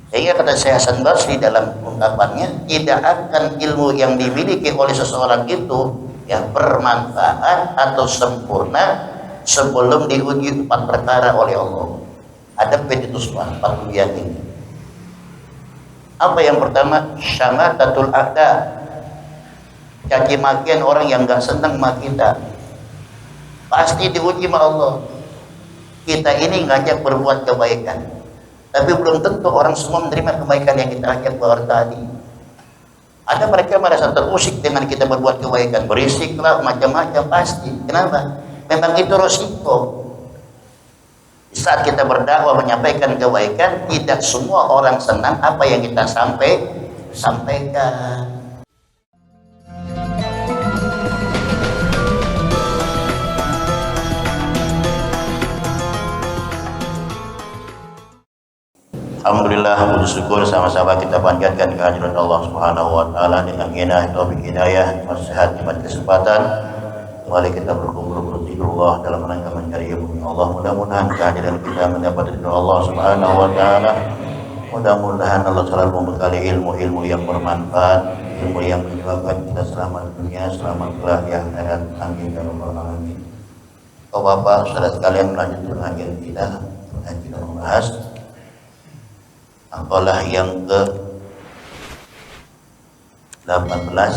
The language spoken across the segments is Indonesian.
Sehingga kata Syekh Hasan Basri dalam ungkapannya, tidak akan ilmu yang dimiliki oleh seseorang itu yang bermanfaat atau sempurna sebelum diuji 4 perkara oleh Allah. Ada itu semua 4 ujian ini. Apa yang pertama? Syamatatul a'da, caci makian orang yang gak senang sama kita. Pasti diuji sama Allah. Kita ini ngajak berbuat kebaikan, tapi belum tentu orang semua menerima kebaikan yang kita ajak buat tadi. Ada mereka merasa terusik dengan kita berbuat kebaikan, berisiklah macam-macam pasti. Kenapa? Memang itu resiko. Saat kita berdakwah menyampaikan kebaikan, tidak semua orang senang apa yang kita sampaikan. Alhamdulillah, puji syukur sama-sama kita panjatkan kehadirat Allah Subhanahu wa taala dengan taufik hidayah, nasihat, nikmat kesempatan. Kembali kita berkumpul berzikirullah dalam rangka mencari ilmu Allah. Mudah-mudahan kehadiran kita mendapat ridha Allah Subhanahu wa taala. Mudah-mudahan Allah selalu membekali ilmu-ilmu yang bermanfaat, ilmu yang menyebabkan kita selamat dunia, selamat akhirat. Amin ya rabbal alamin. Bapak-bapak, saudara sekalian, melanjutkan kajian kita dan kita membahas apalah yang ke-18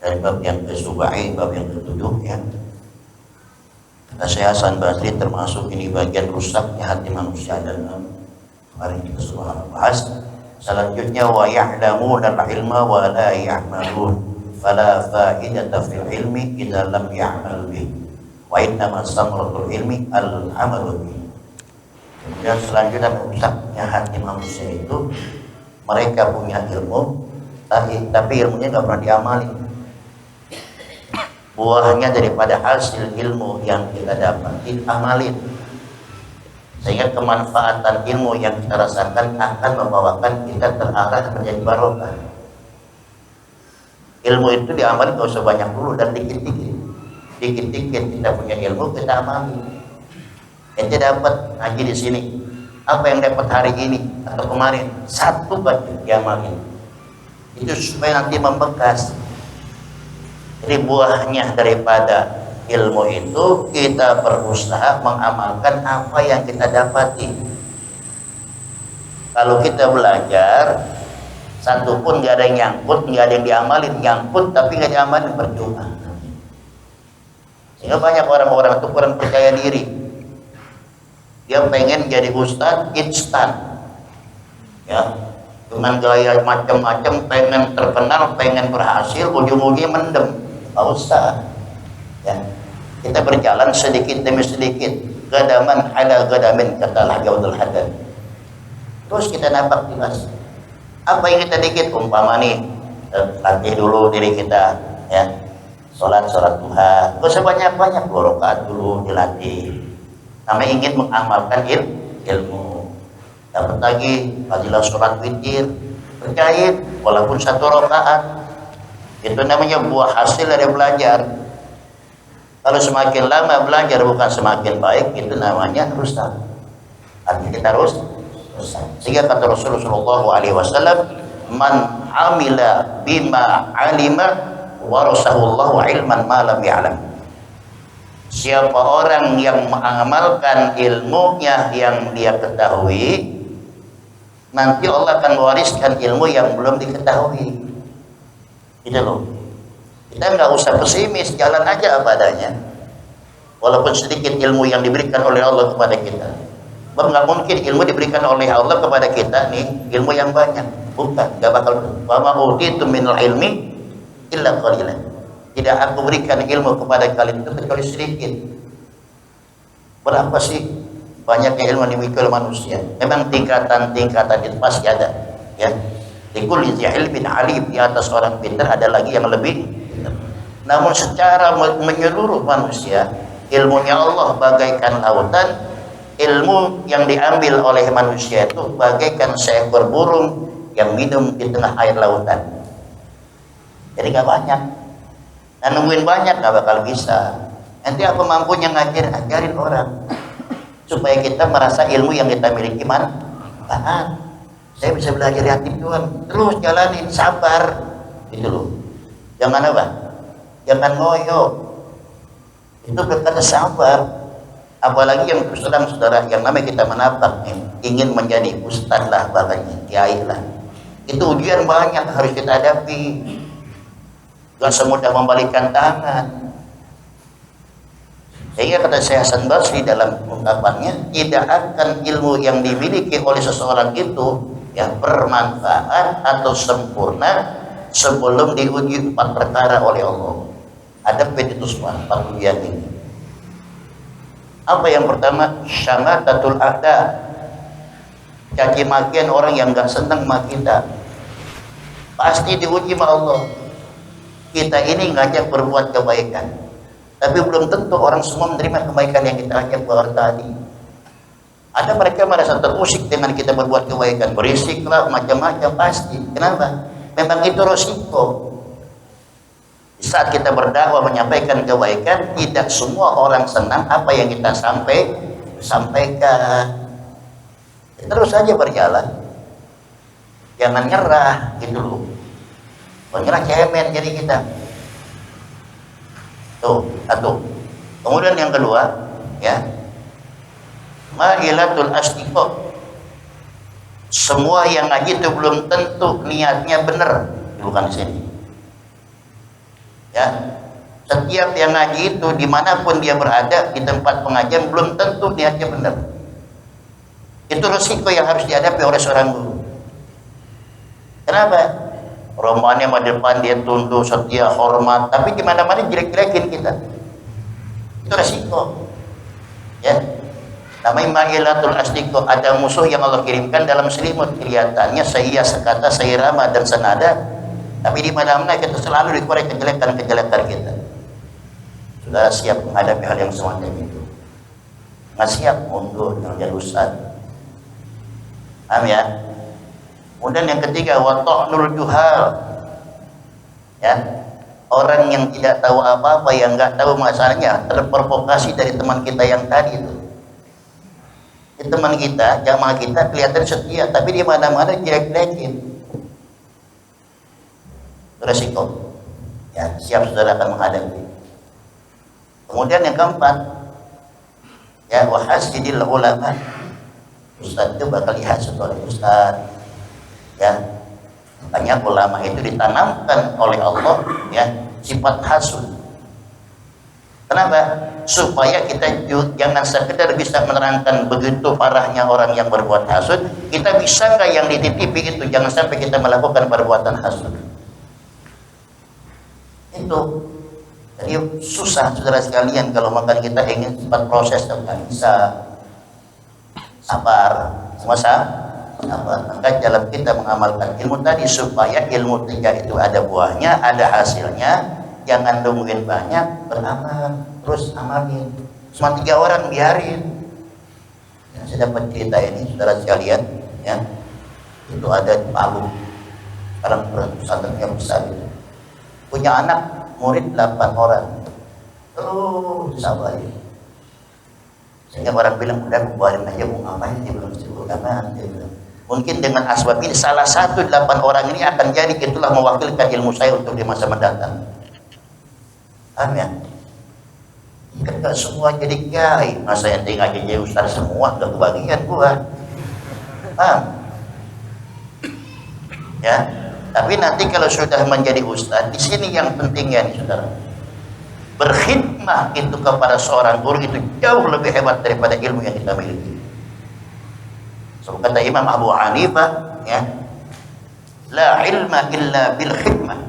dari bab yang ke-7, bab yang ke-7 ya. Kata Syekh Hasan Basri, termasuk ini bagian rusaknya hati manusia dalam kemarin kita sudah bahas. Selanjutnya wa ya'lamuna al-ilma wa la ya'malun fala fa'idata fil ilmi idza lam ya'mal bih wa innama samratul ilmi al-amalu bih. Kemudian selanjutnya rusaknya hati manusia itu mereka punya ilmu tapi ilmunya nggak pernah diamali. Buahnya daripada hasil ilmu yang kita dapat diamalin, sehingga kemanfaatan ilmu yang kita rasakan akan membawakan kita terarah menjadi barokah. Ilmu itu diamali nggak usah banyak dulu dan dikit-dikit kita punya ilmu kita amali. Ente dapat ngaji di sini, apa yang dapat hari ini atau kemarin, satu baca diamalin, itu supaya nanti membekas. Jadi buahnya daripada ilmu itu kita berusaha mengamalkan apa yang kita dapati. Kalau kita belajar satu pun nggak ada yang nyangkut, nggak ada yang diamalin, nyangkut tapi nggak diamalin, percuma. Sehingga banyak orang-orang itu kurang percaya diri. Dia pengen jadi ustadz instan, ya, dengan gaya macam-macam, pengen terkenal, pengen berhasil, ujung-ujungnya mendem. Nggak usah, ya. Kita berjalan sedikit demi sedikit, gadaman ala gadamin, kata Al-Jawadul Haddad. Terus kita nampak jelas apa yang kita dikit, umpama nih, latih dulu diri kita, ya, sholat duha, gak usah banyak-banyak, 2 rakaat dulu dilatih. Namanya ingin mengamalkan ilmu. Dapat lagi fadilah sholat witir, percaya walaupun 1 rakaat. Itu namanya buah hasil dari belajar. Kalau semakin lama belajar bukan semakin baik, itu namanya rusak. Artinya kita rusak. Sehingga kata Rasulullah SAW, man amila bima alima warasahullahu ilman ma lam ya'lam. Siapa orang yang mengamalkan ilmunya yang dia ketahui, nanti Allah akan mewariskan ilmu yang belum diketahui. Gitu loh. Kita nggak usah pesimis, jalan aja apa adanya. Walaupun sedikit ilmu yang diberikan oleh Allah kepada kita. Nggak mungkin ilmu diberikan oleh Allah kepada kita nih ilmu yang banyak. Bukan, nggak bakal. Wa ma utitu minal ilmi illa qalilan. Tidak aku berikan ilmu kepada kalian itu kecuali sedikit. Berapa sih banyaknya ilmu yang dimiliki oleh manusia? Memang tingkatan-tingkatan itu pasti ada, ya. Likulli ilmin alim, di atas orang pintar ada lagi yang lebih pintar. Namun secara menyeluruh manusia, ilmunya Allah bagaikan lautan. Ilmu yang diambil oleh manusia itu bagaikan seekor burung yang minum di tengah air lautan. Jadi nggak banyak. Dan nungguin banyak nggak bakal bisa. Nanti apa mampunya ajarin orang supaya kita merasa ilmu yang kita miliki manfaat. Saya bisa belajar yatim Tuhan, terus jalanin, sabar, gitu loh. Jangan apa? Jangan ngoyo. Itu berkata sabar. Apalagi yang terus terang saudara, yang namanya kita menapak ingin menjadi ustaz lah, bahkannya kiai lah. Itu ujian banyak harus kita hadapi. Gak semudah membalikkan tangan. Sehingga kata Syekh Hasan Basri dalam ungkapannya, tidak akan ilmu yang dimiliki oleh seseorang itu yang bermanfaat atau sempurna sebelum diuji 4 perkara oleh Allah. Ada itu semua 4 ujian ini. Apa yang pertama? Syamatatul a'da, caci makian orang yang gak senang sama kita. Pasti diuji sama Allah. Kita ini ngajak berbuat kebaikan, tapi belum tentu orang semua menerima kebaikan yang kita ajak buat tadi. Ada mereka merasa terusik dengan kita berbuat kebaikan, berisik lah, macam-macam, pasti. Kenapa? Memang itu resiko. Saat kita berdakwah menyampaikan kebaikan, tidak semua orang senang apa yang kita sampaikan. Terus saja berjalan, jangan nyerah, gitu loh. Menyerah cemen jadi kita. Tuh, satu. Kemudian yang kedua, ya, ma'ilatul asdiqo. Semua yang ngaji itu belum tentu niatnya benar, bukan di sini. Ya, setiap yang ngaji itu dimanapun dia berada di tempat pengajian belum tentu niatnya benar. Itu resiko yang harus dihadapi oleh seorang guru. Kenapa? Romannya mah depan dia tunduk, setia, hormat, tapi di mana-mana jelek-jelekin kita. Itu resiko. Ya. Namanya ma'ilatul asdiqo, ada musuh yang Allah kirimkan dalam selimut, kelihatannya seia, sekata, seirama dan senada, tapi di mana-mana kita selalu dikorek kejelekan-kejelekan kita. Saudara siap menghadapi hal yang semacam itu? Nggak siap mundur jadi ustaz. Paham ya? Kemudian yang ketiga, wa ta'nul juhal. Ya. Orang yang tidak tahu apa-apa, yang nggak tahu masalahnya, terprovokasi dari teman kita yang tadi itu. Teman kita, jamaah kita kelihatan setia, tapi di mana-mana jelek-jelekin. Resiko. Ya, siap saudara akan menghadapi. Kemudian yang keempat, ya, wa hasidil ulama. Ustaz itu bakal dihasut oleh ustaz. Ya, makanya ulama itu ditanamkan oleh Allah, ya, sifat hasud. Kenapa? Supaya kita jangan sekedar bisa menerangkan begitu parahnya orang yang berbuat hasud, kita bisa nggak yang dititipi itu, jangan sampai kita melakukan perbuatan hasud. Itu jadi susah saudara sekalian kalau makan kita ingin cepat proses, nggak bisa. Sabar, semua sabar. Maka dalam kita mengamalkan ilmu tadi, supaya ilmu 3 itu ada buahnya, ada hasilnya, jangan nungguin banyak, beramal, terus amalin. Cuma 3 orang biarin. Ya, saya dapat cerita ini saudara sekalian, ya, itu ada di Palu, sekarang pesantren yang besar itu, punya anak murid 8 orang, terus sabar. Sehingga orang bilang, udah bubarin aja, mau ngapain, dia belum sibuk aman, dia bilang. Mungkin dengan asbab ini salah satu 8 orang ini akan jadi itulah mewakilkan ilmu saya untuk di masa mendatang. Paham ya? Kan gak semua jadi kiai, masa yang tinggal jadi ustaz semua, gak kebagian gua. Paham? Ya, tapi nanti kalau sudah menjadi ustaz, di sini yang pentingnya nih saudara, berkhidmah itu kepada seorang guru itu jauh lebih hebat daripada ilmu yang kita miliki. So, kata Imam Abu Hanifah, ya, la ilma illa bil khidmah.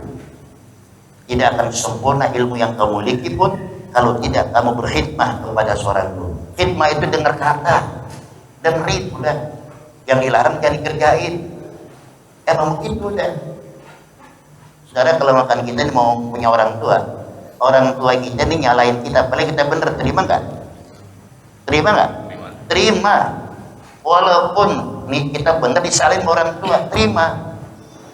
Tidak akan sempurna ilmu yang kamu miliki pun kalau tidak kamu berkhidmah kepada seorang guru. Khidmah itu dengar kata, dengerin udah. Yang dilarang jangan dikerjain. Emang begitu udah. Saudara, kalau makan kita ini mau punya orang tua kita ini nyalain kita, paling kita bener, terima nggak? Terima nggak? Terima. Walaupun nih kita bener disalin orang tua, terima.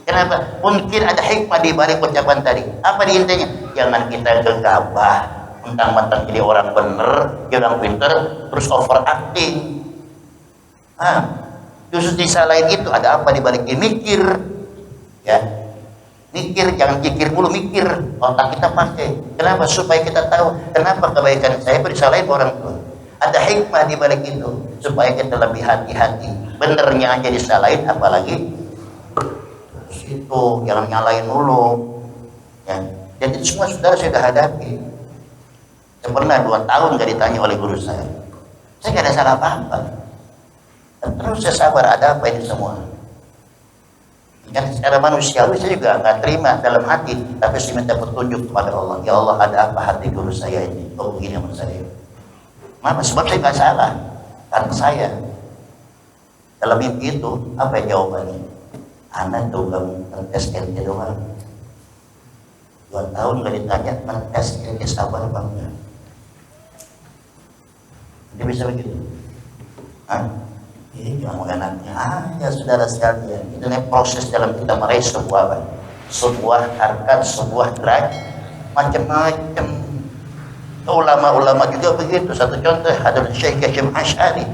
Kenapa? Mungkin ada hikmah di balik ucapan tadi. Apa di intinya? Jangan kita gegabah, mentang-mentang jadi orang bener, jadi orang pinter, terus overacting. Itu Justru disalahin itu ada apa di balik ini? Mikir, ya. Mikir, jangan kikir mulu, mikir. Otak kita pakai. Kenapa? Supaya kita tahu kenapa kebaikan saya disalahin orang tua. Ada hikmah di balik itu supaya kita lebih hati-hati. Benernya aja disalahin, apalagi itu jangan nyalain mulu. Ya. Jadi semua saudara sudah hadapi. Saya pernah 2 tahun gak ditanya oleh guru saya gak ada salah apa-apa. Terus saya sabar, ada apa ini semua. Kan secara manusiawi saya juga nggak terima dalam hati, tapi saya minta petunjuk kepada Allah. Ya Allah, ada apa hati guru saya ini? Oh begini sama saya. Kenapa? Sebab saya nggak salah, karena saya dalam mimpi itu apa jawabannya? Anak tuh kamu tes ente doang. 2 tahun nggak ditanya, tes ente sabar bangga. Dia bisa begitu? Ini cuma anaknya aja, saudara sekalian. Itu nih proses dalam kita meraih sebuah harkat, sebuah derajat, macam-macam. Ulama-ulama juga begitu. Satu contoh adalah Syekh Hasyim Asy'ari.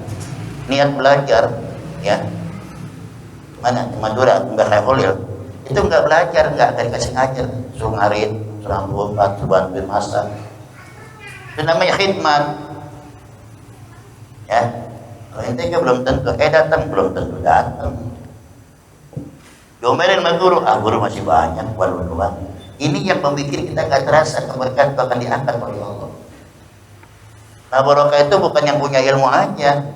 Niat belajar, ya. Mana di Madura, Mbah Khairul. Itu nggak belajar, nggak dikasih ngajar. Suruh ngarit, suruh buat, suruh bantuin masak. Itu namanya khidmat. Ya. Kalau ente belum tentu, datang belum tentu datang. Diomelin sama guru, guru masih banyak, waduh doang. Ini yang membuat kita nggak terasa keberkahan akan diangkat oleh Allah. Nah barokah itu bukan yang punya ilmu aja.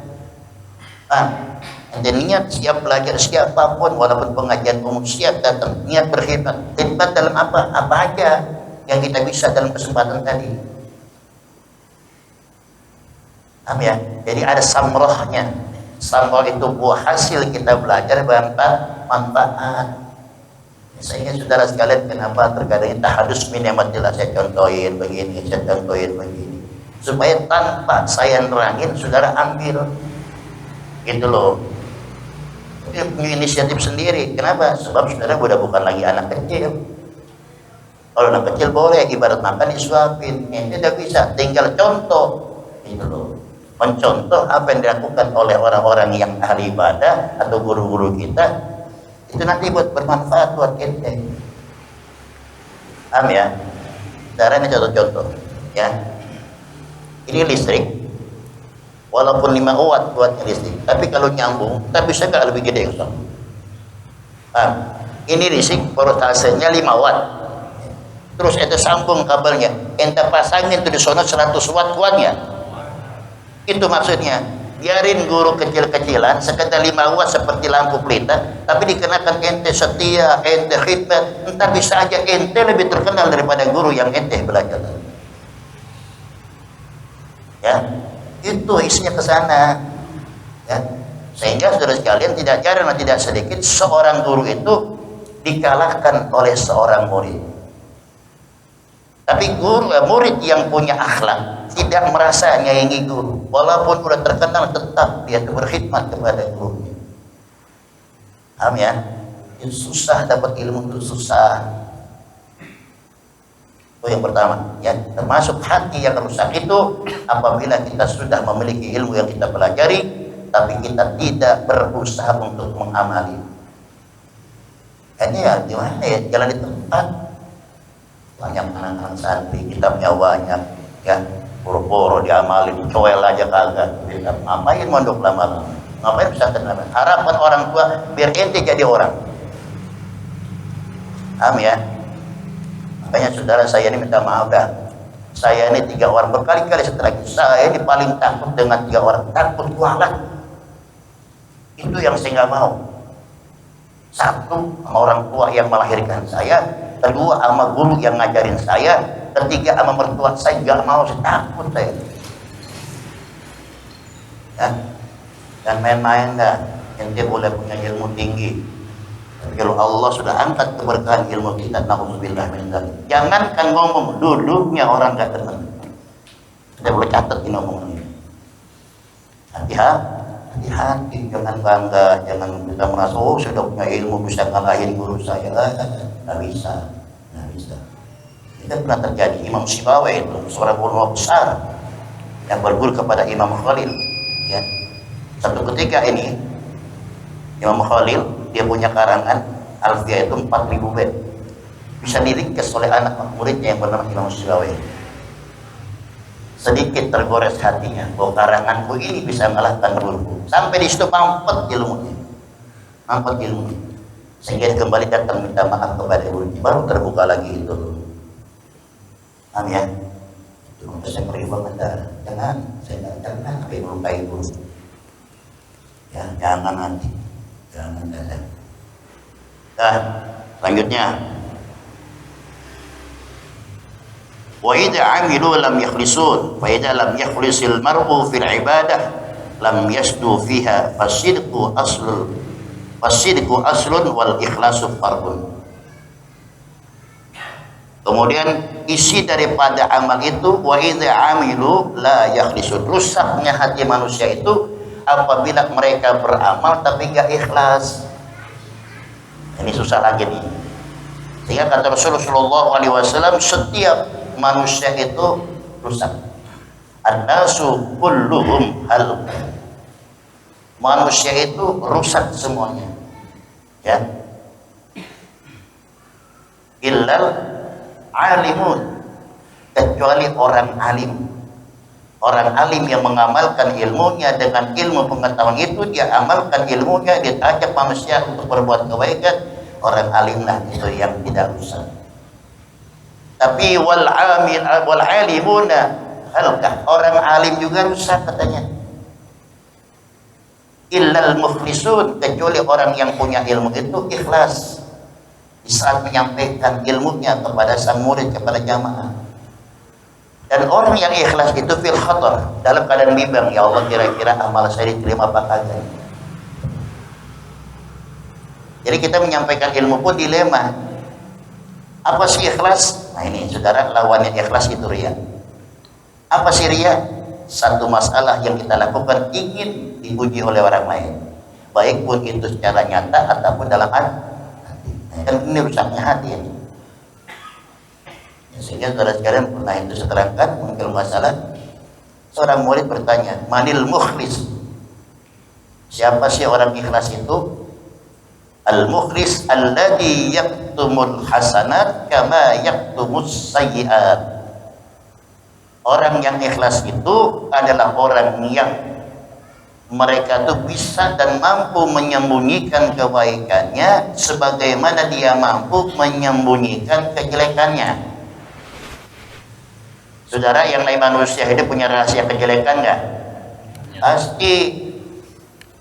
Ente niat siap belajar siapapun, walaupun pengajian umum siap datang, niat berkhidmat. Khidmat dalam apa? Apa aja yang kita bisa dalam kesempatan tadi. Ya, jadi ada samrohnya. Samroh itu buah hasil kita belajar manfaat. Sehingga saudara sekalian, kenapa terkadang tahadus min ni'matillah, saya contohin begini, supaya tanpa saya nerangin, saudara ambil, gitu loh. Dia punya inisiatif sendiri. Kenapa? Sebab saudara udah bukan lagi anak kecil. Kalau anak kecil boleh ibarat makan disuapin, ini tidak bisa. Tinggal contoh, gitu loh. Mencontoh apa yang dilakukan oleh orang-orang yang ahli ibadah atau guru-guru kita, itu nanti buat bermanfaat buat ente. Paham ya? Cara ini contoh-contoh, ya. Ini listrik, walaupun 5 watt buatnya listrik, tapi kalau nyambung, tapi bisa nggak lebih gede yang ini listrik voltasenya 5 watt, terus ente sambung kabelnya, ente pasangin tuh di sono 100 watt kuatnya. Itu maksudnya, biarin guru kecil-kecilan sekedar 5 watt seperti lampu pelita, tapi dikenakan ente setia, ente khidmat, entar bisa aja ente lebih terkenal daripada guru yang ente belajar. Ya, itu isinya ke sana. Ya, sehingga saudara sekalian, tidak jarang dan tidak sedikit seorang guru itu dikalahkan oleh seorang murid. Tapi murid yang punya akhlak tidak merasa nyayangi guru, walaupun sudah terkenal tetap dia berkhidmat kepada gurunya. Paham ya? Itu susah dapat ilmu, itu susah. Itu yang pertama, ya. Termasuk hati yang rusak itu apabila kita sudah memiliki ilmu yang kita pelajari, tapi kita tidak berusaha untuk mengamali. Kayaknya ya gimana ya, jalan di tempat. Banyak anak-anak santri, kitabnya banyak, ya, boro-boro diamalin, coel aja kagak. Ngapain mondok lama-lama? Ngapain pesantren lama? Harapan orang tua biar ente jadi orang. Paham ya? Makanya saudara saya ini minta maaf dah. Saya ini 3 orang berkali-kali setelah saya ini paling takut dengan 3 orang, takut kualat. Itu yang saya nggak mau. 1 sama orang tua yang melahirkan saya, 2 sama guru yang ngajarin saya, 3 sama mertua saya. Nggak mau, saya takut saya. Ya, dan main-main dah. Ente boleh punya ilmu tinggi, tapi kalau Allah sudah angkat keberkahan ilmu kita, na'udzubillah min dzalik. Jangankan ngomong, duduknya orang nggak tenang. Kita boleh catat ini omongan ini. Hati-hati, jangan bangga, jangan kita merasa oh sudah punya ilmu bisa ngalahin guru saya. Nggak bisa. Itu pernah terjadi. Imam Sibawi itu seorang ulama besar yang berguru kepada Imam Khalil, ya. Satu ketika ini Imam Khalil dia punya karangan Alfiyah itu 4.000 bait, bisa diringkas oleh anak muridnya yang bernama Imam Syirawi. Sedikit tergores hatinya bahwa karanganku ini bisa mengalahkan guruku. Sampai di situ mampet ilmunya, sehingga dia kembali datang minta maaf kepada gurunya, baru terbuka lagi itu. Paham ya? Cuma saya meribut kata, jangan sampai melukai guru. Ya, jangan nanti, jangan datang. Dan selanjutnya, wa idza amilu lam yakhlisun fa idza lam yakhlisil mar'u fil ibadah lam yasdu fiha fasidqu aslun wal ikhlasu fardun. Kemudian isi daripada amal itu wa idza amilu la yakhlisun, rusaknya hati manusia itu apabila mereka beramal tapi gak ikhlas. Ini susah lagi nih. Sehingga kata Rasulullah SAW, setiap manusia itu rusak. An-nasu kulluhum haluk. Manusia itu rusak semuanya. Ya. Illal alimun, kecuali orang alim. Orang alim yang mengamalkan ilmunya dengan ilmu pengetahuan itu, dia amalkan ilmunya, dia ajak manusia untuk berbuat kebaikan. Orang alimlah itu yang tidak rusak. Tapi wal alimuna halkah, orang alim juga rusak katanya. Illal mukhlisun, kecuali orang yang punya ilmu itu ikhlas di saat menyampaikan ilmunya kepada sang murid, kepada jamaah. Dan orang yang ikhlas itu fil khatar, dalam keadaan bimbang, ya Allah kira-kira amal saya diterima apa kagak. Jadi kita menyampaikan ilmu pun dilema. Apa sih ikhlas? Nah ini saudara, lawannya ikhlas itu riya. Apa sih riya? Satu masalah yang kita lakukan ingin dipuji oleh orang lain, baik pun itu secara nyata ataupun dalam hati. Dan ini rusaknya hati ini. Sehingga saudara sekalian pernah itu seterangkan muncul masalah, seorang murid bertanya, manil mukhlis, siapa sih orang ikhlas itu? Al mukhlis alladhi yaktumul hasanat kama yaktumus sayyiat. Orang yang ikhlas itu adalah orang yang mereka tuh bisa dan mampu menyembunyikan kebaikannya sebagaimana dia mampu menyembunyikan kejelekannya. Saudara, yang lain manusia hidup punya rahasia kejelekan nggak? Pasti.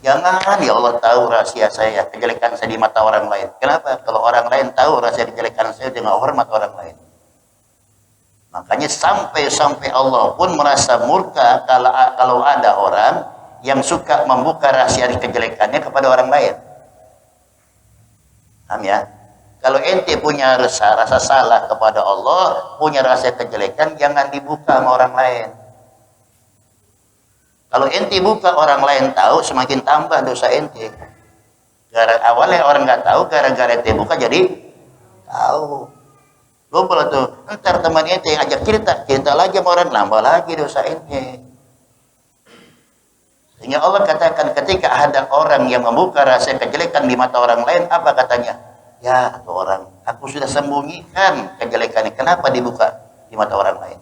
Jangan, ya Allah tahu rahasia saya, kejelekan saya di mata orang lain. Kenapa? Kalau orang lain tahu rahasia kejelekan saya, dia nggak hormat orang lain. Makanya sampai Allah pun merasa murka kalau ada orang yang suka membuka rahasia kejelekannya kepada orang lain. Paham ya? Kalau ente punya rasa salah kepada Allah, punya rasa kejelekan, jangan dibuka sama orang lain. Kalau ente buka, orang lain tahu, semakin tambah dosa ente. Awalnya orang nggak tahu, gara-gara ente buka jadi tahu. Lupa tuh, ntar teman ente ajak cerita lagi sama orang, nambah lagi dosa ente. Sehingga Allah katakan, ketika ada orang yang membuka rahasia kejelekan di mata orang lain, apa katanya? Ya, orang, aku sudah sembunyikan kejelekannya, kenapa dibuka di mata orang lain?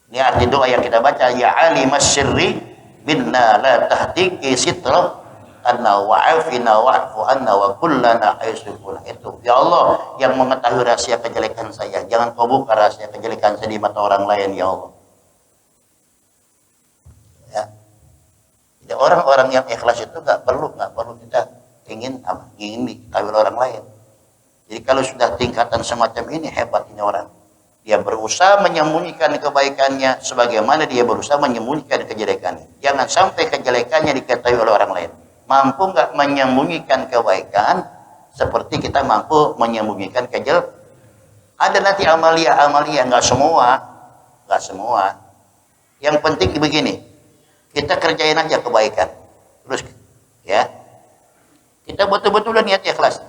Ini arti doa yang kita baca, ya alimas syirri binna la tahtiki sitra anna wa'afina wa'fu anna wa kullana aisukuna. Itu, ya Allah yang mengetahui rahasia kejelekan saya, jangan kau buka rahasia kejelekan saya di mata orang lain, ya Allah. Ya. Jadi orang-orang yang ikhlas itu nggak perlu kita ingin diketahui orang lain. Jadi kalau sudah tingkatan semacam ini, hebat ini orang. Dia berusaha menyembunyikan kebaikannya sebagaimana dia berusaha menyembunyikan kejelekannya. Jangan sampai kejelekannya diketahui oleh orang lain. Mampu nggak menyembunyikan kebaikan seperti kita mampu menyembunyikan kejelekan? Ada nanti amalia, nggak semua. Yang penting begini, kita kerjain aja kebaikan. Terus ya, kita betul-betul niat ikhlas.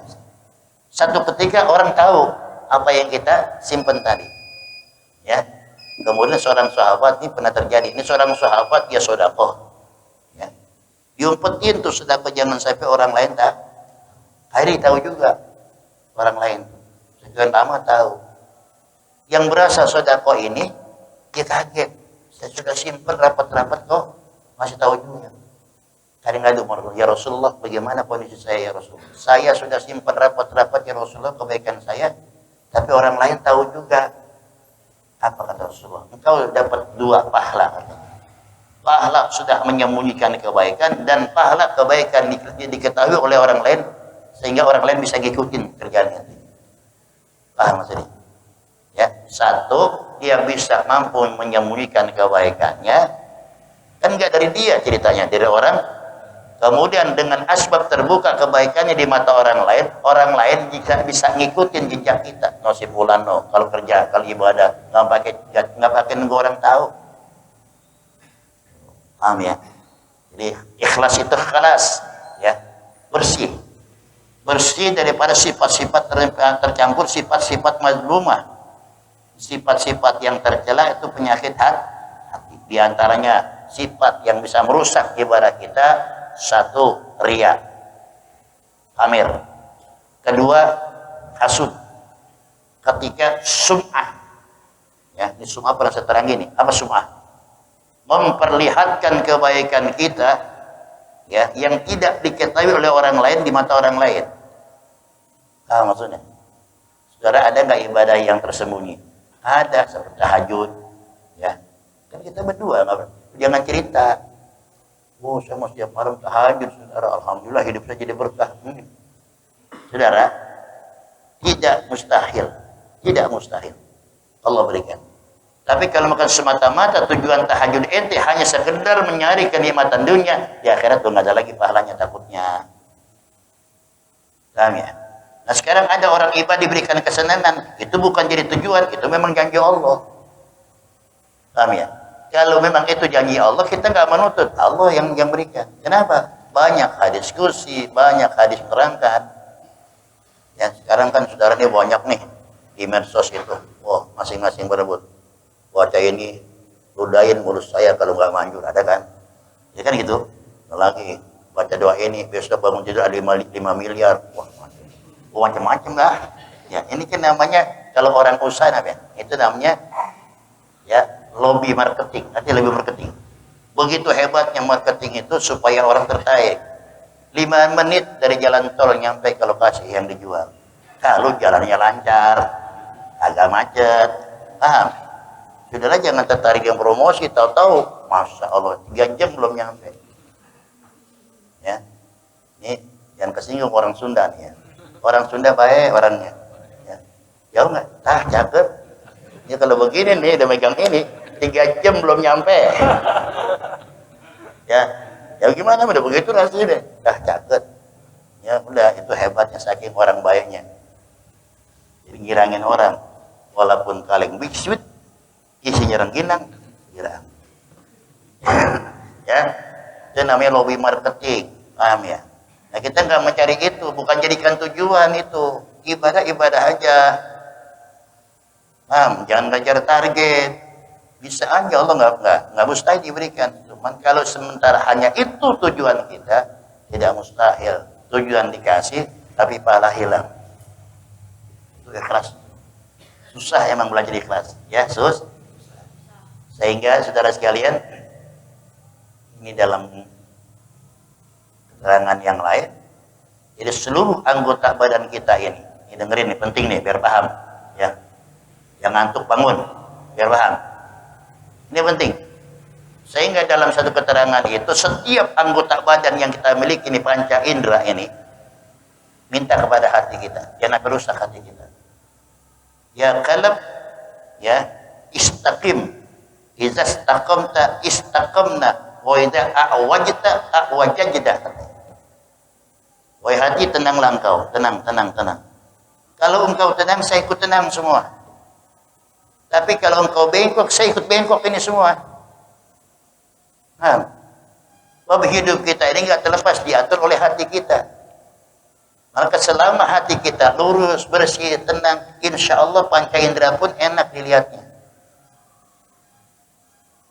Satu ketika orang tahu apa yang kita simpen tadi. Ya, kemudian seorang sahabat ini pernah terjadi. Ini seorang sahabat dia sedekah. Ya, Diumpetin tuh sedekah, jangan sampai orang lain tak. Hari tahu juga orang lain. Sekian lama tahu. Yang berasa sedekah ini dia kaget. Saya sudah simpen rapat-rapat kok masih tahu juga. Kadang ngadu, ya Rasulullah, bagaimana kondisi saya ya Rasulullah? Saya sudah simpan rapat-rapat ya Rasulullah kebaikan saya, tapi orang lain tahu juga. Apa kata Rasulullah? Engkau dapat 2 pahala. Pahala sudah menyembunyikan kebaikan, dan pahala kebaikan diketahui oleh orang lain sehingga orang lain bisa ngikutin kerjaannya. Paham maksudnya? Ya, satu, dia bisa mampu menyembunyikan kebaikannya, kan enggak dari dia ceritanya, dari orang. Kemudian dengan asbab terbuka kebaikannya di mata orang lain bisa ngikutin jejak kita. No si fulan no, kalau kerja, kalau ibadah, nggak pakai nunggu orang tahu. Paham ya? Jadi ikhlas itu keras, ya, bersih daripada sifat-sifat tercampur sifat-sifat mazlumah, sifat-sifat yang tercela. Itu penyakit hati. Di antaranya sifat yang bisa merusak ibadah kita. 1, riya, pamer. 2, hasud. Ketika sum'ah, ya, ini sum'ah pernah saya terangin. Apa sum'ah? Memperlihatkan kebaikan kita, ya, yang tidak diketahui oleh orang lain di mata orang lain. Maksudnya, saudara, ada nggak ibadah yang tersembunyi? Ada, seperti tahajud, ya. Kan kita berdua, jangan cerita. Oh, saya masih tiap malam tahajud, saudara. Alhamdulillah hidup saya jadi berkah. Saudara, tidak mustahil. Allah berikan. Tapi kalau makan semata-mata tujuan tahajud ente hanya sekedar mencari kenikmatan dunia, di akhirat tuh nggak ada lagi pahalanya takutnya. Paham ya? Nah, sekarang ada orang ibadah diberikan kesenangan, itu bukan jadi tujuan, itu memang janji Allah. Paham ya? Kalau memang itu janji Allah, kita nggak menuntut, Allah yang berikan. Kenapa? Banyak hadis kursi, banyak hadis terangkan. Ya, sekarang kan saudara ini banyak nih di medsos itu. Wah, masing-masing berebut. Baca ini, ludahin mulus saya kalau nggak manjur, ada kan? Ya kan gitu. Lagi baca doa ini, besok bangun tidur ada 5 miliar. Wah, macam-macam lah. Ya, ini kan namanya kalau orang usaha apa ya? Itu namanya ya lobby marketing, nanti lebih marketing. Begitu hebatnya marketing itu supaya orang tertarik. 5 menit dari jalan tol nyampe ke lokasi yang dijual. Kalau jalannya lancar, agak macet, paham? Sudahlah, jangan tertarik yang promosi, tahu-tahu, masya Allah, 3 jam belum nyampe. Ya, ini yang kesinggung orang Sunda nih ya. Orang Sunda baik orangnya. Ya, jauh nggak? Cakep. Ya kalau begini nih, udah megang ini, 3 jam belum nyampe. Ya gimana, udah begitu rasanya. Cakep. Ya udah, itu hebatnya saking orang baiknya. Jadi ngirangin orang, walaupun kaleng biskuit, isinya rengginang, girang. Ya, itu namanya lobby marketing, paham ya? Nah, kita nggak mencari itu, bukan jadikan tujuan itu. Ibadah aja. Jangan ngejar target. Bisa aja Allah nggak mustahil diberikan. Cuman kalau sementara hanya itu tujuan kita, tidak mustahil. Tujuan dikasih, tapi pahala hilang. Itu ikhlas. Susah emang belajar ikhlas, ya Sehingga saudara sekalian, ini dalam keterangan yang lain, jadi seluruh anggota badan kita ini dengerin nih, penting nih biar paham, ya. Yang ngantuk bangun, biar paham. Ini penting. Sehingga dalam satu keterangan itu, setiap anggota badan yang kita miliki ini, panca indera ini, minta kepada hati kita, jangan merusak hati kita. Ya qalb, ya istaqim. Idza istaqamta istaqamna, wa idza a'wajta a'wajajna. Wahai hati, tenanglah engkau, tenang. Kalau engkau tenang, saya ikut tenang semua. Tapi kalau engkau bengkok, saya ikut bengkok ini semua. Sebab hidup kita ini nggak terlepas diatur oleh hati kita. Maka selama hati kita lurus, bersih, tenang, insya Allah panca indera pun enak dilihatnya.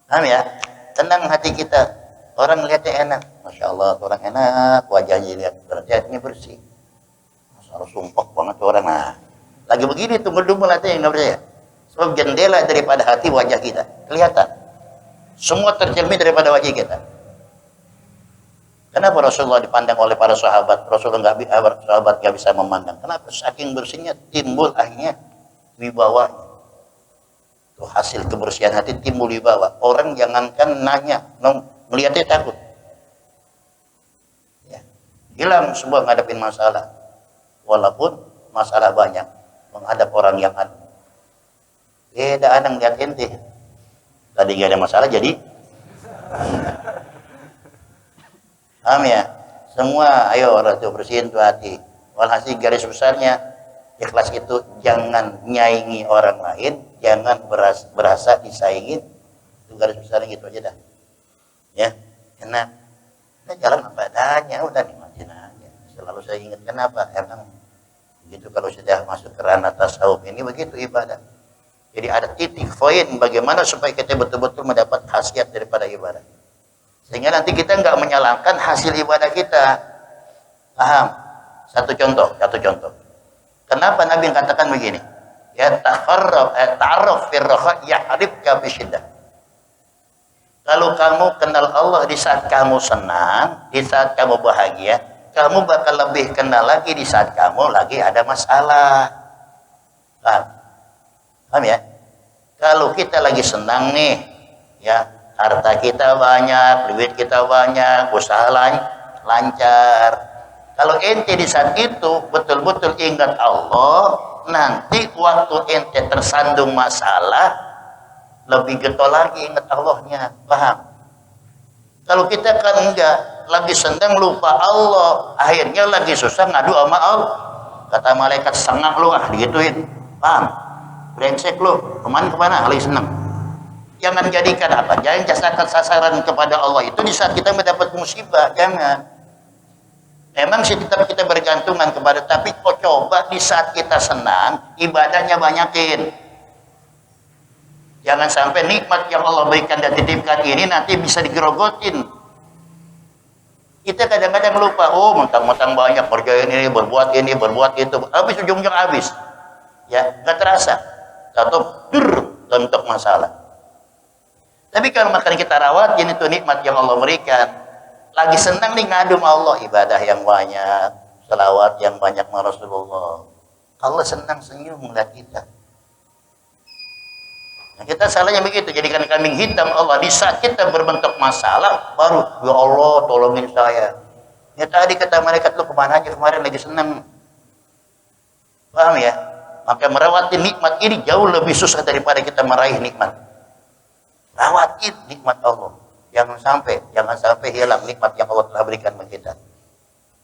Paham ya? Tenang hati kita. Orang lihatnya enak, masya Allah, orang enak, wajahnya lihat berarti hatinya bersih. Masalah sumpah banget orang. Nah, lagi begini tuh ngedumel hatinya, nggak percaya. Sebab jendela daripada hati wajah kita kelihatan. Semua tercermin daripada wajah kita. Kenapa Rasulullah dipandang oleh para sahabat? Rasulullah sahabat nggak bisa memandang. Kenapa? Saking bersihnya timbul akhirnya wibawanya. Itu hasil kebersihan hati timbul wibawa. Orang jangankan nanya, melihatnya takut. Ya. Hilang semua ngadepin masalah. Walaupun masalah banyak, menghadap orang yang ada. Beda anang lihat ente. Tadi gak ada masalah jadi. Paham ya? Semua ayo orang tuh bersihin tuh hati. Walhasil garis besarnya ikhlas itu jangan nyaingi orang lain, jangan berasa disaingin. Itu garis besarnya gitu aja dah. Ya, enak. Nah, jalan apa adanya, udah nikmatin aja. Selalu saya ingat kenapa? Emang begitu kalau sudah masuk ke ranah tasawuf ini begitu ibadah. Jadi ada titik poin bagaimana supaya kita betul-betul mendapat khasiat daripada ibadah. Sehingga nanti kita nggak menyalahkan hasil ibadah kita. Paham? Satu contoh. Kenapa Nabi katakan begini? Ya ta'arraf fir raha ya'rifka fi syiddah. Kalau kamu kenal Allah di saat kamu senang, di saat kamu bahagia, kamu bakal lebih kenal lagi di saat kamu lagi ada masalah. Paham ya? Kalau kita lagi senang nih, ya harta kita banyak, duit kita banyak, usaha lancar. Kalau ente di saat itu betul-betul ingat Allah, nanti waktu ente tersandung masalah, lebih getol lagi ingat Allahnya. Paham? Kalau kita kan enggak, lagi senang lupa Allah, akhirnya lagi susah ngadu sama Allah. Kata malaikat sengak lu digituin. Paham? Brengsek lu, kemana lagi senang. Jangan jadikan apa? Jangan jadikan sasaran kepada Allah itu di saat kita mendapat musibah. Jangan. Memang sih tetap kita bergantungan kepada, tapi kok coba di saat kita senang, ibadahnya banyakin. Jangan sampai nikmat yang Allah berikan dan titipkan ini nanti bisa digerogotin. Kita kadang-kadang lupa, mentang-mentang banyak kerjain ini, berbuat itu, habis ujung-ujung habis. Ya, nggak terasa. Atau untuk masalah. Tapi kalau makan kita rawatin itu nikmat yang Allah berikan, lagi senang nih ngadu sama Allah, ibadah yang banyak, selawat yang banyak sama Rasulullah. Allah senang senyum melihat kita. Nah, kita salahnya begitu, jadikan kambing hitam Allah. Di saat kita berbentuk masalah, baru ya Allah tolongin saya. Ya tadi kata malaikat lu kemana aja kemarin lagi senang. Paham ya? Maka merawati nikmat ini jauh lebih susah daripada kita meraih nikmat. Rawatin nikmat Allah. Jangan sampai hilang nikmat yang Allah telah berikan bagi kita.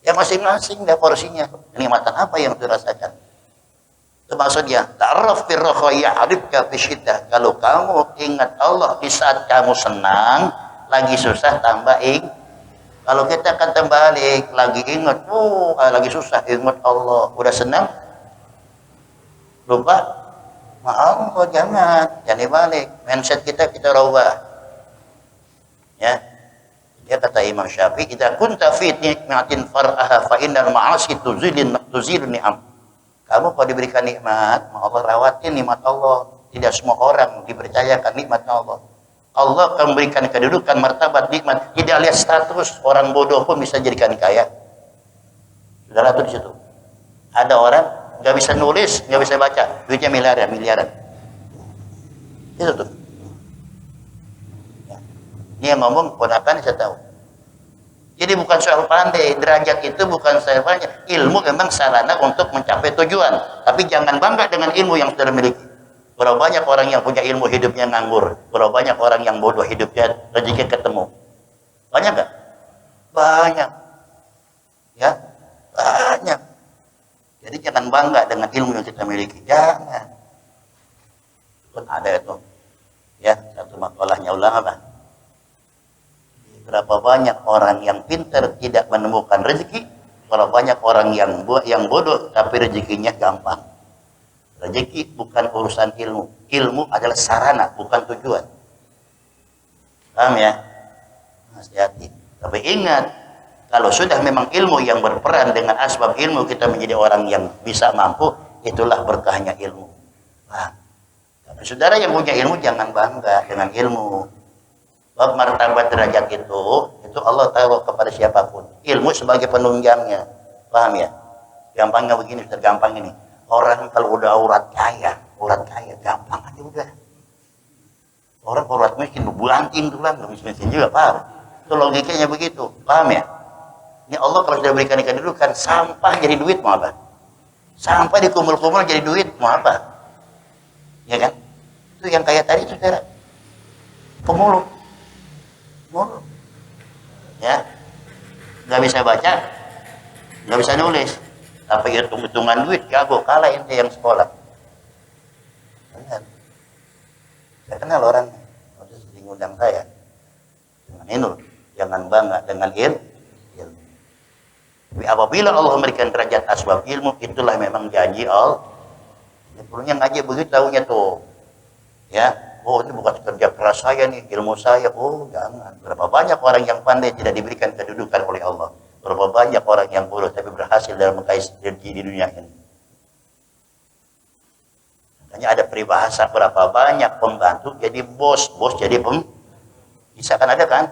Ya masing-masing dah porsinya. Kenikmatan apa yang dirasakan? Itu maksudnya, ta'arraf fir raha ya'rifka fi syiddah. Kalau kamu ingat Allah di saat kamu senang, lagi susah tambah Kalau kita akan terbalik, lagi ingat, lagi susah ingat Allah, udah senang, lupa, maaf, jangan dibalik. Mindset kita rubah. Ya, dia kata Imam Syafi'i, "Idza kunta fi nikmatin far'aha fa innal ma'asi tuzilun ni'am." Kamu kalau diberikan nikmat, Allah rawatin nikmat Allah. Tidak semua orang dipercayakan nikmat Allah. Allah akan memberikan kedudukan, martabat, nikmat. Tidak lihat status, orang bodoh pun bisa jadikan kaya. Saudara tuh di situ. Ada orang nggak bisa nulis, nggak bisa baca, duitnya miliaran. Itu tuh. Ya. Ini yang ngomong ponakan saya tahu. Jadi bukan soal pandai, derajat itu bukan soal pandai. Ilmu memang sarana untuk mencapai tujuan. Tapi jangan bangga dengan ilmu yang sudah miliki. Berapa banyak orang yang punya ilmu hidupnya nganggur. Berapa banyak orang yang bodoh hidupnya rezeki ketemu. Banyak gak? Banyak. Ya, banyak. Jadi jangan bangga dengan ilmu yang kita miliki. Jangan. Pun ada itu. Ya, satu makalahnya ulama. Berapa banyak orang yang pintar tidak menemukan rezeki, berapa banyak orang yang bodoh tapi rezekinya gampang. Rezeki bukan urusan ilmu, ilmu adalah sarana bukan tujuan. Paham ya? Nasihati. Tapi ingat, kalau sudah memang ilmu yang berperan dengan asbab ilmu kita menjadi orang yang bisa mampu, itulah berkahnya ilmu. Nah, tapi saudara yang punya ilmu jangan bangga dengan ilmu. Bab martabat derajat itu Allah taruh kepada siapapun. Ilmu sebagai penunjangnya. Paham ya? Gampangnya begini, tergampang ini. Orang kalau udah aurat kaya gampang aja udah. Orang aurat miskin bulanting tulang, miskin juga, paham? Itu logikanya begitu, paham ya? Ini Allah kalau sudah berikan kedudukan, sampah jadi duit mau apa? Sampah dikumpul-kumpul jadi duit mau apa? Ya kan? Itu yang kayak tadi itu saudara. Pemulung. Ya, nggak bisa baca, nggak bisa nulis, tapi hitung-hitungan duit jago, kalah ente yang sekolah. Saya kenal orangnya, waktu sering undang saya dengan ini, jangan bangga dengan ilmu. Tapi apabila Allah memberikan derajat asbab ilmu, itulah memang janji Allah. Ini perlunya ngaji begitu tahunya tuh, ya. Oh, ini bukan kerja keras saya nih, ilmu saya. Oh, jangan. Berapa banyak orang yang pandai tidak diberikan kedudukan oleh Allah. Berapa banyak orang yang bodoh tapi berhasil dalam mengais rezeki di dunia ini. Makanya ada peribahasa, berapa banyak pembantu jadi bos jadi bisa kan ada kan?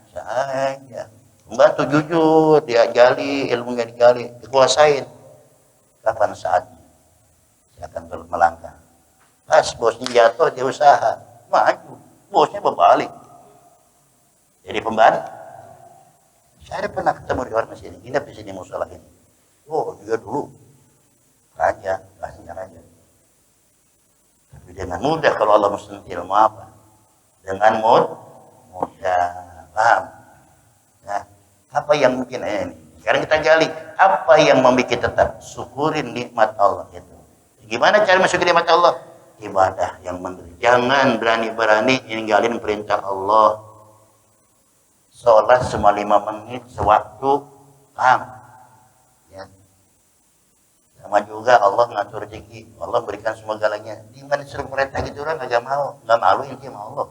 Bisa aja. Pembantu jujur, dia gali, ilmunya digali, dikuasain. Kapan saatnya? Saya akan melangkah. Pas bosnya jatuh, dia usaha maju, bosnya berbalik jadi pembantu. Saya pernah ketemu di orang sini, nginep di sini musola ini. Oh, dia dulu raja, bahasanya raja. Tapi dengan mudah kalau Allah mensentil, mau apa? Dengan mudah, paham? Nah, apa yang mungkin ini? Sekarang kita gali, apa yang membuat kita tetap syukurin nikmat Allah itu? Gimana cara mensyukuri nikmat Allah? Ibadah yang benar. Jangan berani-berani ninggalin perintah Allah. Sholat cuma 5 menit sewaktu, paham? Ya. Sama juga Allah ngatur rezeki, Allah berikan semua galanya. Gimana disuruh perintah gitu orang agak mau, nggak malu ini sama Allah.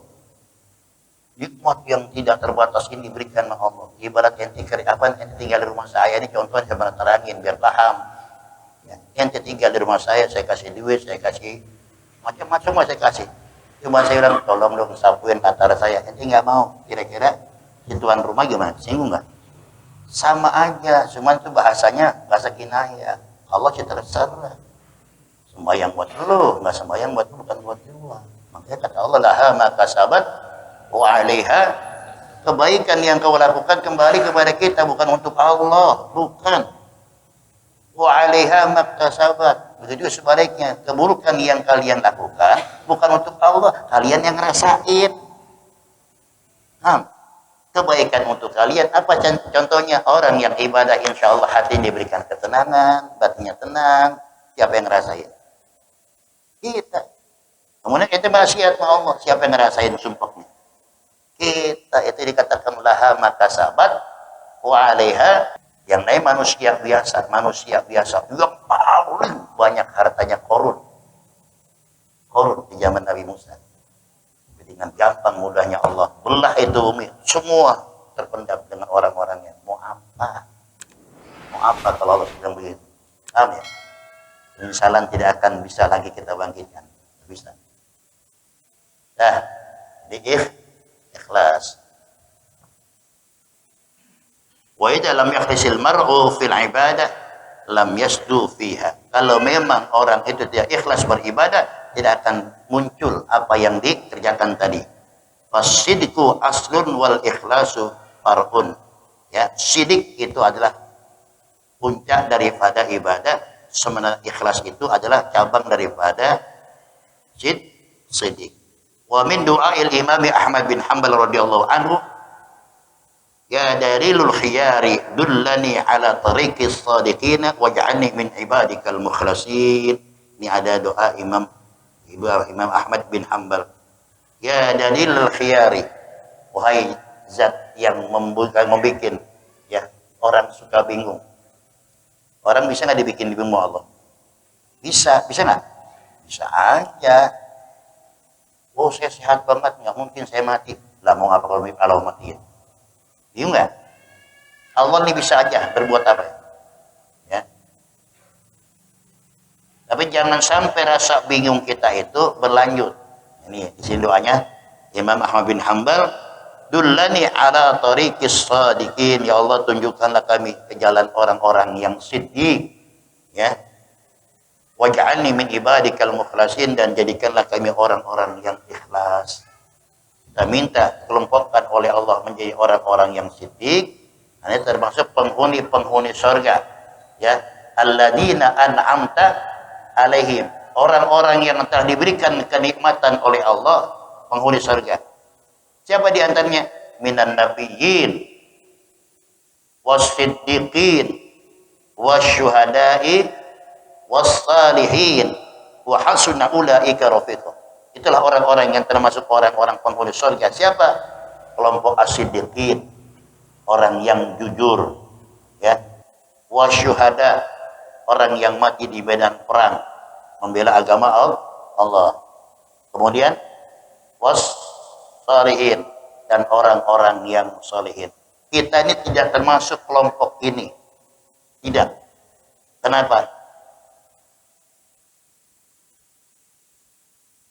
Nikmat yang tidak terbatas ini diberikan sama Allah. Ibarat ente tinggal di rumah saya ini, contohnya saya terangin biar paham. Ya. Ente tinggal di rumah saya kasih duit, saya kasih macam-macam saya kasih. Cuma saya bilang, tolong dong sapuin latar saya. Ente nggak mau. Kira-kira tuan rumah gimana? Singgung nggak? Sama aja. Cuma itu bahasanya bahasa kinaya. Allah terserah. Sembahyang buat lu, nggak sembahyang buat lu, bukan buat lu. Makanya kata Allah, laha maka sabat wa alaiha. Kebaikan yang kau lakukan kembali kepada kita, bukan untuk Allah, bukan. Wa alaiha maktasabat. Begitu sebaliknya, keburukan yang kalian lakukan bukan untuk Allah, kalian yang ngerasain. Kebaikan untuk kalian apa contohnya? Orang yang ibadah insya Allah hati diberikan ketenangan, batinnya tenang. Siapa yang ngerasain? Kita. Kemudian itu maksiat sama Allah, siapa yang ngerasain sumpahnya? Kita. Itu dikatakan laha makasabat wa alaiha. Yang lain manusia biasa yang paling banyak hartanya korun di zaman Nabi Musa. Dengan gampang mudahnya Allah belah itu bumi, semua terpendam dengan orang-orangnya. Mau apa kalau Allah sedang begitu? Paham ya? Penyesalan tidak akan bisa lagi kita bangkitkan, tidak bisa. Nah, di ikhlas. Wa idza lam yakhlisil mar'u fil ibadah lam yasdu fiha. Kalau memang orang itu tidak ikhlas beribadah, tidak akan muncul apa yang dikerjakan tadi. Fasidqu aslun wal ikhlasu far'un. Ya, sidik itu adalah puncak daripada ibadah, sementara ikhlas itu adalah cabang daripada sidik. Wa min du'ail Imam Ahmad bin Hanbal radhiyallahu anhu, ya darilul khiyari dullani ala tariqis sadiqina waj'alni min ibadikal mukhlasin. Ini ada doa Imam Ahmad bin Hanbal. Ya dalilul khiyari, wahai zat yang membuat ya orang suka bingung. Orang bisa nggak dibikin bingung Allah? Bisa nggak? Bisa aja. Oh, saya sehat banget, nggak mungkin saya mati. Lah mau ngapa kalau Allah matiin? Iya enggak? Allah ini bisa aja berbuat apa ya. Tapi jangan sampai rasa bingung kita itu berlanjut. Ini isi doanya Imam Ahmad bin Hanbal, dullani ala tariqis shadiqin, ya Allah tunjukkanlah kami ke jalan orang-orang yang siddiq ya. Waj'alni min ibadikal mukhlasin, dan jadikanlah kami orang-orang yang ikhlas. Kita minta kelompokkan oleh Allah menjadi orang-orang yang siddiq. Ini termasuk penghuni surga ya, alladzina an'amta alaihim, orang-orang yang telah diberikan kenikmatan oleh Allah, penghuni surga. Siapa di antaranya? Minan nabiyyin was-siddiqin wasyuhada'i was-salihin wa hasuna ulaika rafiqa. Itulah orang-orang yang termasuk orang-orang penghuni surga. Siapa? Kelompok as-siddiqin, orang yang jujur ya, wasyuhada, orang yang mati di medan perang membela agama Allah. Kemudian was-salihin, dan orang-orang yang salihin. Kita ini tidak termasuk kelompok ini. Tidak. Kenapa?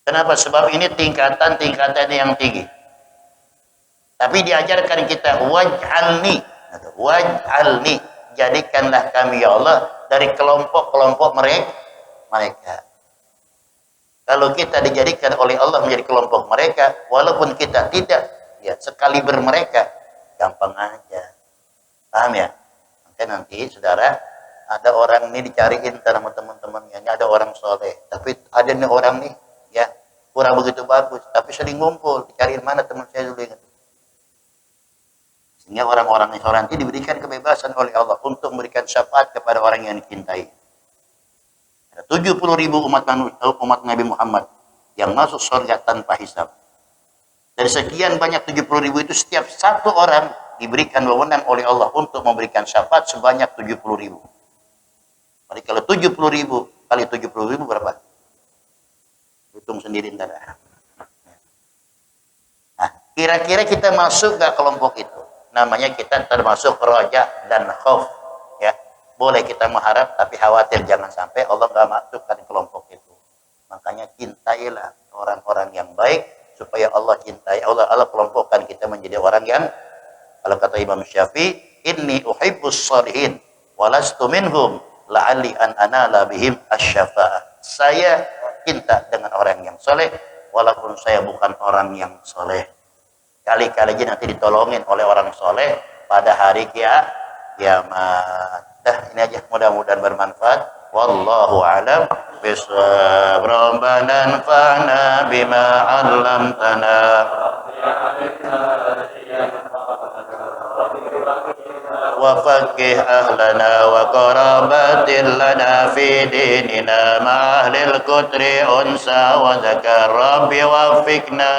Kenapa? Sebab ini tingkatan yang tinggi. Tapi diajarkan kita waj'alni, jadikanlah kami ya Allah dari kelompok-kelompok mereka. Kalau kita dijadikan oleh Allah menjadi kelompok mereka, walaupun kita tidak ya sekaliber mereka, gampang aja. Paham ya? Maka nanti saudara, ada orang ini dicariin sama teman-temannya, ada orang soleh, tapi ada nih orang nih ya kurang begitu bagus, tapi sering ngumpul, dicariin mana teman saya dulu ingat. Sehingga orang-orang yang soleh nanti diberikan kebebasan oleh Allah untuk memberikan syafaat kepada orang yang dicintai. Ada 70.000 umat Nabi Muhammad yang masuk surga tanpa hisab. Dari sekian banyak 70.000 itu, setiap satu orang diberikan wewenang oleh Allah untuk memberikan syafaat sebanyak 70.000. Jadi kalau 70.000 kali 70.000 berapa? Hitung sendiri ntar. Nah, kira-kira kita masuk ke kelompok itu. Namanya kita termasuk roja dan khauf ya. Boleh kita mengharap, tapi khawatir jangan sampai Allah nggak masukkan kelompok itu. Makanya cintailah orang-orang yang baik supaya Allah cintai. Allah kelompokkan kita menjadi orang yang, kalau kata Imam Syafi'i, inni uhibbus shalihin walastu minhum la'alli an anala bihim asy-syafa'ah. Saya cinta dengan orang yang soleh walaupun saya bukan orang yang soleh. Kali-kali aja nanti ditolongin oleh orang soleh pada hari kiamat. Ini aja, mudah-mudahan bermanfaat. Wallahu a'lam bishawab. Rabbana anfa'na bima 'allamtana wa faqih ahlana wa qarabatil lana fi dinina ma'ahlil kutri unsa wa zakar rabbi wafiqna.